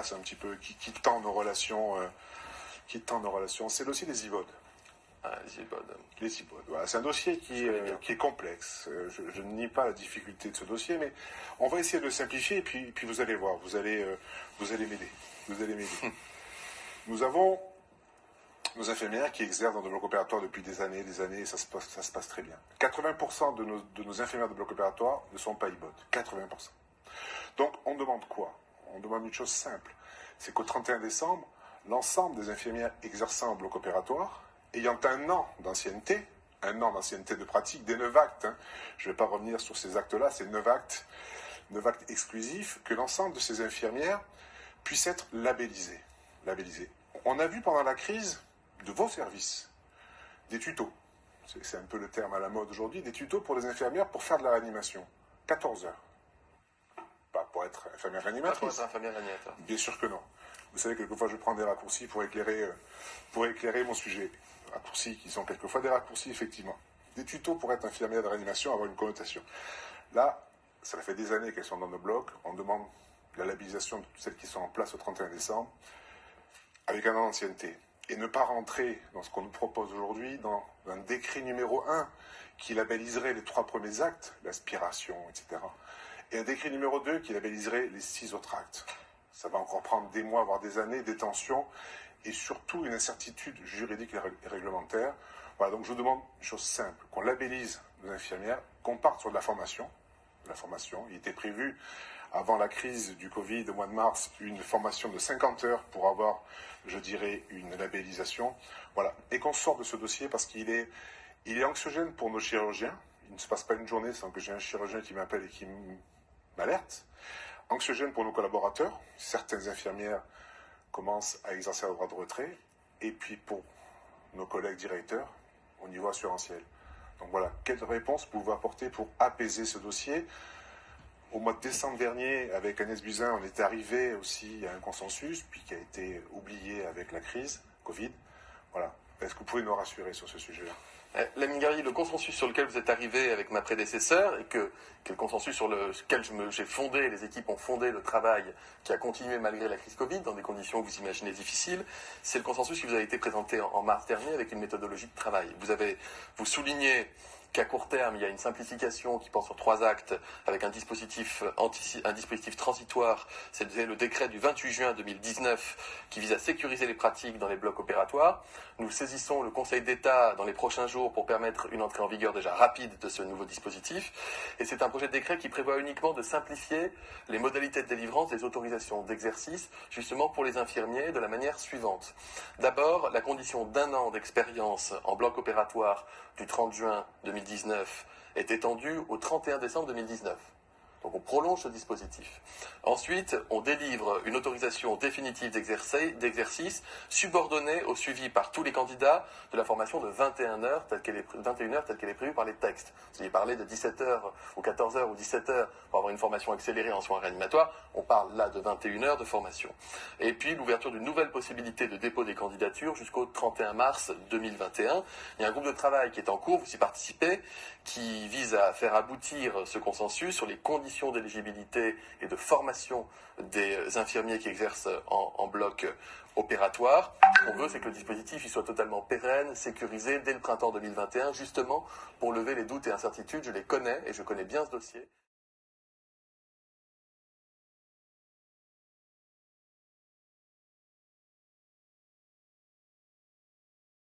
casse un petit peu, qui tend nos relations, c'est le dossier des IVOD. Ah, les IVOD. Les IVOD, voilà. C'est un dossier qui est complexe. Je ne nie pas la difficulté de ce dossier, mais on va essayer de le simplifier, et puis vous allez voir, vous allez m'aider. Nous avons nos infirmières qui exercent dans des blocs opératoires depuis des années, et ça se passe très bien. 80% de nos infirmières de blocs opératoires ne sont pas IVOD. 80%. Donc, on demande quoi? On demande une chose simple. C'est qu'au 31 décembre, l'ensemble des infirmières exerçant en bloc opératoire, ayant un an d'ancienneté de pratique, des 9 actes, je ne vais pas revenir sur ces actes-là, c'est 9 actes exclusifs, que l'ensemble de ces infirmières puissent être labellisées. On a vu pendant la crise de vos services des tutos, c'est un peu le terme à la mode aujourd'hui, des tutos pour les infirmières pour faire de la réanimation. 14 heures. Pas pour être infirmière réanimatrice. Pas pour être infirmière réanimateur. Bien sûr que non. Vous savez, quelquefois, je prends des raccourcis pour éclairer mon sujet. Raccourcis qui sont quelquefois des raccourcis, effectivement. Des tutos pour être infirmière de réanimation, avoir une connotation. Là, ça fait des années qu'elles sont dans nos blocs. On demande la labellisation de toutes celles qui sont en place au 31 décembre, avec un an d'ancienneté. Et ne pas rentrer dans ce qu'on nous propose aujourd'hui, dans un décret numéro 1 qui labelliserait les 3 premiers actes, l'aspiration, etc. Et un décret numéro 2 qui labelliserait les 6 autres actes. Ça va encore prendre des mois, voire des années, des tensions, et surtout une incertitude juridique et réglementaire. Voilà, donc je vous demande une chose simple, qu'on labellise nos infirmières, qu'on parte sur de la formation. Il était prévu, avant la crise du Covid au mois de mars, une formation de 50 heures pour avoir, je dirais, une labellisation. Voilà, et qu'on sorte de ce dossier parce qu'il est anxiogène pour nos chirurgiens. Il ne se passe pas une journée sans que j'ai un chirurgien qui m'appelle et qui m'alerte. Anxiogène pour nos collaborateurs. Certaines infirmières commencent à exercer leur droit de retrait. Et puis pour nos collègues directeurs au niveau assurantiel. Donc voilà, quelle réponse pouvez-vous apporter pour apaiser ce dossier? Au mois de décembre dernier, avec Agnès Buzyn, on est arrivé aussi à un consensus, puis qui a été oublié avec la crise Covid. Voilà. Est-ce que vous pouvez nous rassurer sur ce sujet-là? Lamine Guerrier, le consensus sur lequel vous êtes arrivé avec ma prédécesseur, et que le consensus sur lequel j'ai fondé, les équipes ont fondé le travail qui a continué malgré la crise Covid, dans des conditions que vous imaginez difficiles, c'est le consensus qui vous a été présenté en mars dernier avec une méthodologie de travail. Vous soulignez qu'à court terme, il y a une simplification qui porte sur 3 actes avec un dispositif transitoire. C'est le décret du 28 juin 2019 qui vise à sécuriser les pratiques dans les blocs opératoires. Nous saisissons le Conseil d'État dans les prochains jours pour permettre une entrée en vigueur déjà rapide de ce nouveau dispositif. Et c'est un projet de décret qui prévoit uniquement de simplifier les modalités de délivrance des autorisations d'exercice, justement pour les infirmiers, de la manière suivante. D'abord, la condition d'1 an d'expérience en bloc opératoire du 30 juin 2019 est étendue au 31 décembre 2019. Donc on prolonge ce dispositif. Ensuite, on délivre une autorisation définitive d'exercice subordonnée au suivi par tous les candidats de la formation de 21 heures telle qu'elle est prévue par les textes. Vous avez parlé de 17 heures ou 14 heures ou 17 heures pour avoir une formation accélérée en soins réanimatoires. On parle là de 21 heures de formation. Et puis l'ouverture d'une nouvelle possibilité de dépôt des candidatures jusqu'au 31 mars 2021. Il y a un groupe de travail qui est en cours, vous y participez, qui vise à faire aboutir ce consensus sur les conditions d'éligibilité et de formation des infirmiers qui exercent en bloc opératoire. Ce qu'on veut, c'est que le dispositif il soit totalement pérenne, sécurisé dès le printemps 2021, justement pour lever les doutes et incertitudes. Je les connais et je connais bien ce dossier.